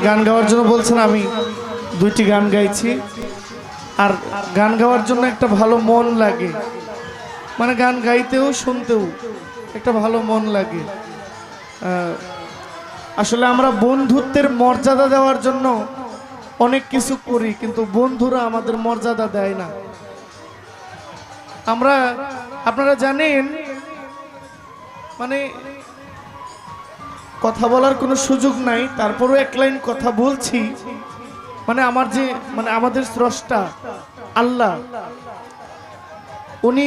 গান গাওয়ার জন্য বলছেন, আমি দুইটি গান গাইছি। আর গান গাওয়ার জন্য একটা ভালো মন লাগে, মানে গান গাইতেও শুনতেও একটা ভালো মন লাগে। আসলে আমরা বন্ধুত্বের মর্যাদা দেওয়ার জন্য অনেক কিছু করি, কিন্তু বন্ধুরা আমাদের মর্যাদা দেয় না। আপনারা জানেন, মানে কথা বলার কোনো সুযোগ নাই, তারপরও এক লাইন কথা বলছি। মানে আমাদের স্রষ্টা আল্লাহ, উনি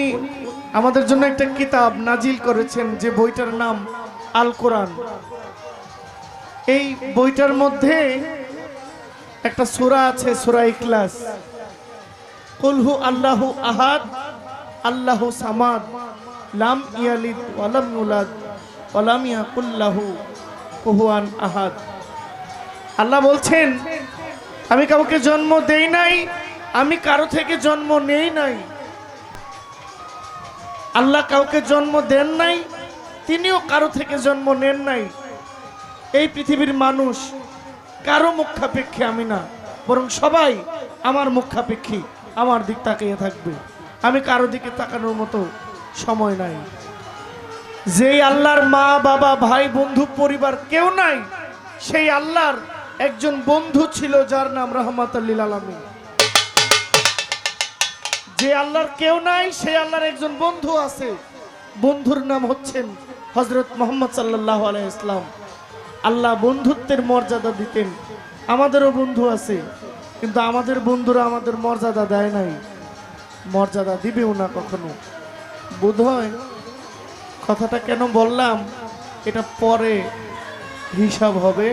আমাদের জন্য একটা কিতাব নাজিল করেছেন, যে বইটার নাম আল কোরআন। এই বইটার মধ্যে একটা সূরা আছে, সূরা ইখলাস। কুল হু আল্লাহু আহাদ আল্লাহু সামাদ লাম ইয়ালিদ ওয়া লাম ইউলাদ ওয়া লাম ইয়াকুল লাহু কুফুয়ান আহাদ। আল্লাহ বলছেন, আমি কাউকে জন্ম দেই নাই, আমি কারো থেকে জন্ম নেই নাই। আল্লাহ কাউকে জন্ম দেন নাই, তিনিও কারো থেকে জন্ম নেন নাই। এই পৃথিবীর মানুষ কারো মুখাপেক্ষী আমি না, বরং সবাই আমার মুখাপেক্ষী, আমার দিক তাকিয়ে থাকবে। আমি কারো দিকে তাকানোর মতো সময় নাই। যেই আল্লাহর মা বাবা ভাই বন্ধু পরিবার কেউ নাই, সেই আল্লাহর একজন বন্ধু ছিল, যার নাম রাহমাতুল লিল আলামিন। যে আল্লাহর কেউ নাই, সেই আল্লাহর একজন বন্ধু আছে, বন্ধুর নাম হচ্ছেন হযরত মুহাম্মদ সাল্লাল্লাহু আলাইহি ওয়াসাল্লাম। আল্লাহ বন্ধুত্বের মর্যাদা দিতেন। আমাদেরও বন্ধু আছে, কিন্তু আমাদের বন্ধুরা আমাদের মর্যাদা দেয় নাই, মর্যাদা দিবেও না কখনো। বোধহয় কথাটা কেন বললাম, এটা পরে হিসাব হবে।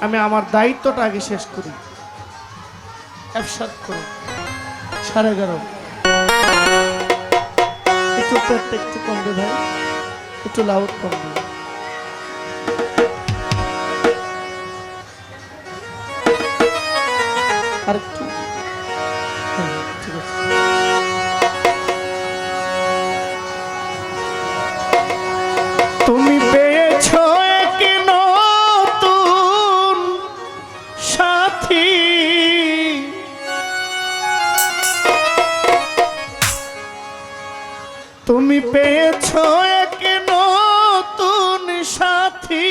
আমি আমার দায়িত্বটা আগে শেষ করি। এফসাদ করো 11:30। একটু কমবে ভাই, একটু লাউড কমবে। আর একটু, ঠিক আছে। তুমি পেয়েছো এক নতুন সাথী, তুমি পেয়েছো এক নতুন সাথী,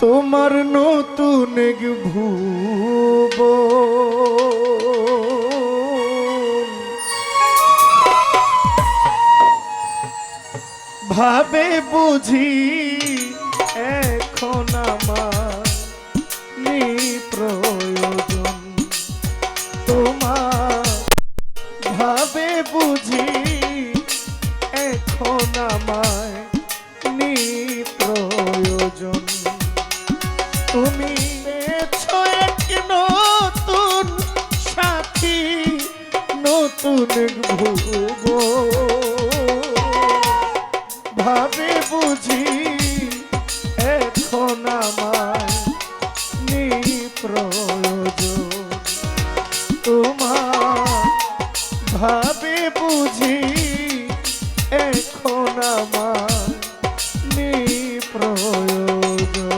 তোমার নতুন এক ভুবন। ভাবে বুঝি এখন আমার প্রয়োজন তোমার, ভাবে বুঝি এখন আমায় প্রয়োজন। তুমি পেয়েছো এক নতুন সাথী, নতুন ভুবন। ভাবে বুঝি এখন আমায় প্রয়োজন তোমার, ভাবে বুঝি এখন আমায় প্রয়োজন।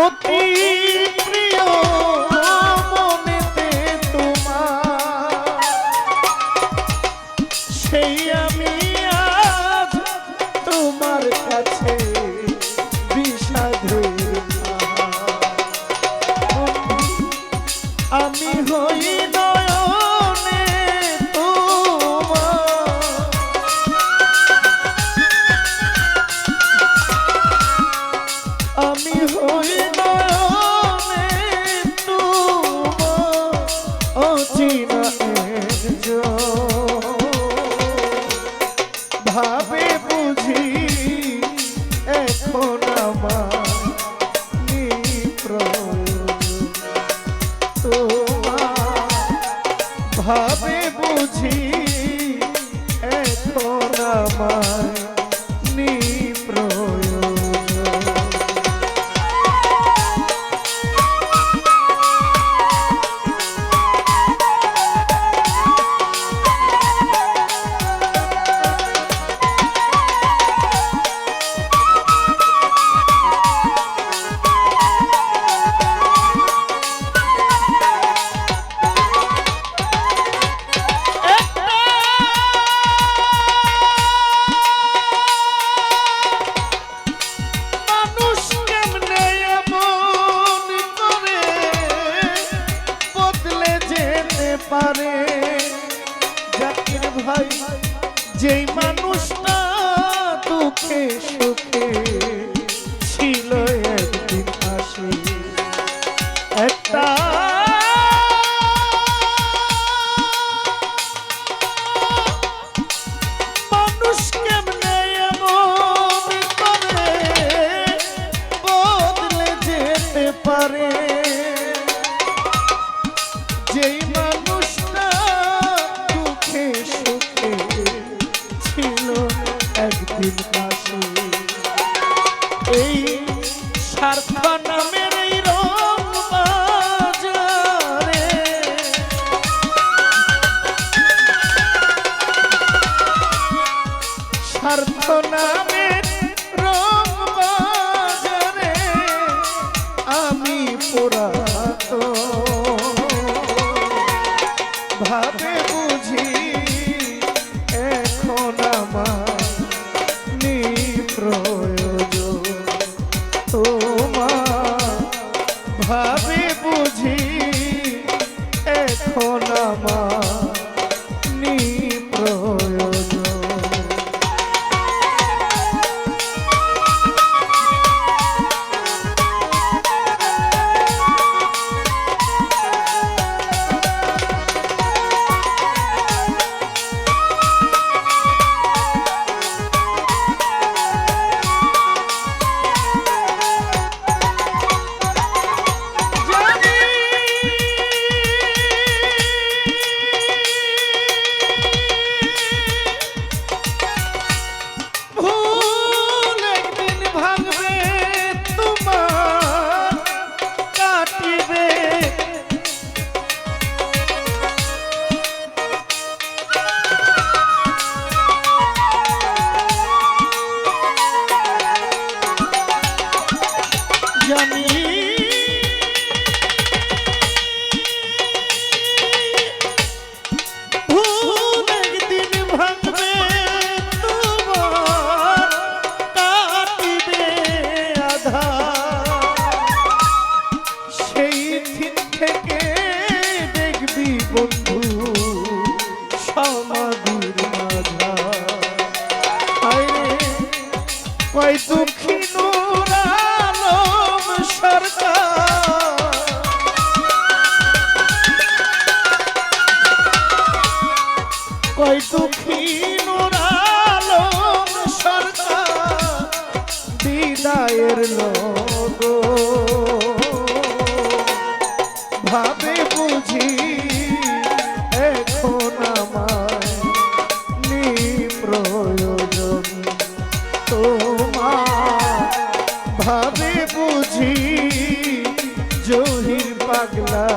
অতি প্রিয় মনেতে তোমার, সেই আমি আজ তোমার কাছে বিষাদের। আমি হই নয়নে ভাই যেই মানুষটা দুঃখে সুখে ছিল একদিন আসে একটা মানুষ কেমনে এমন করে বদলে যেতে পারে যেই মানুষটা দুঃখে সুখে ছিল একদিন পাশে এই স্বার্থ নামের এই রং বাজারে স্বার্থ নামের রং বাজারে আমি পোড়াত ভাবে বুঝি এখন আমার নিপ্রয়োজন তোমার ভাবে বুঝি এখন আমার নিপ্রয়োজন জানি ভুল একদিন ভাঙবে তোমার কাটিবে আধার সেই দিন থেকে দেখবি বন্ধু সমাধির মাঝার হায়রে কয় দুঃখী কই দুঃখী নূর আলম সরকার বিদায়ের লোগো ভাবে বুঝি এখন আমার নিপ্রয়োজন তোমার ভাবে বুঝি জহির পাগলা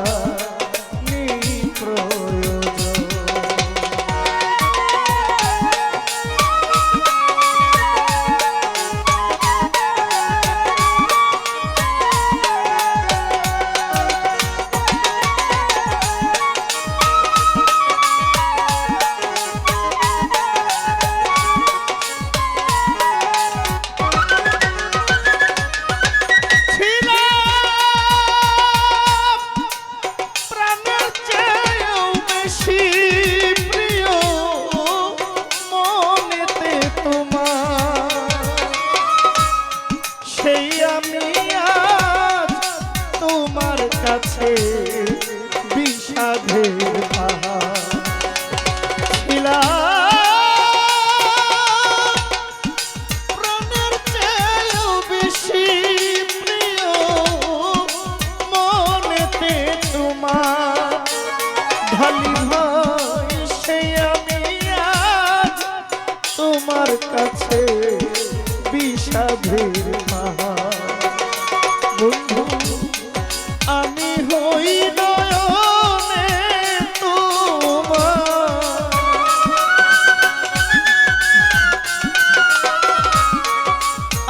কাছে বিষাদের পাহাড় প্রাণের চেয়েও বেশি প্রিয় মনেতে তোমার ঢালি ভাই সেই আমি আজ তোমার কাছে বিষাদের পাহাড় বন্ধু আমি হই নয়নে তোমার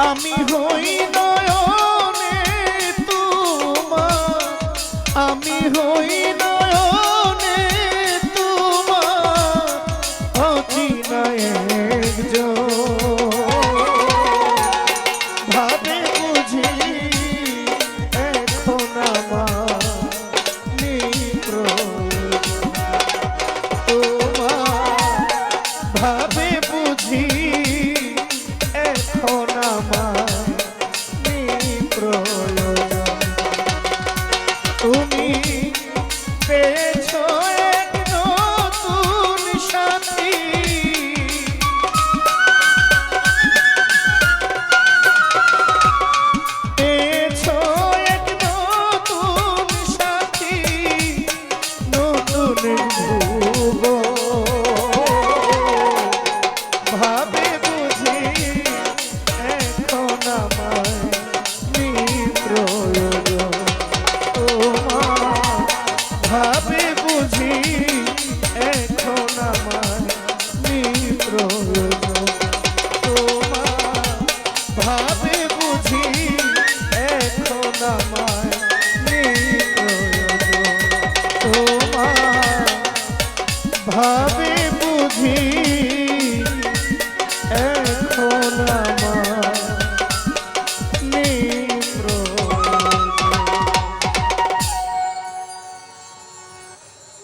আমি হই নয়নে তোমার আমি হই নয়নে তোমার অচিনা একজন ভাবে বুঝি এখন আমার নিপ্রয়োজন তোমার আমার নেই প্রয়োজন তোমার ভাবে বুঝি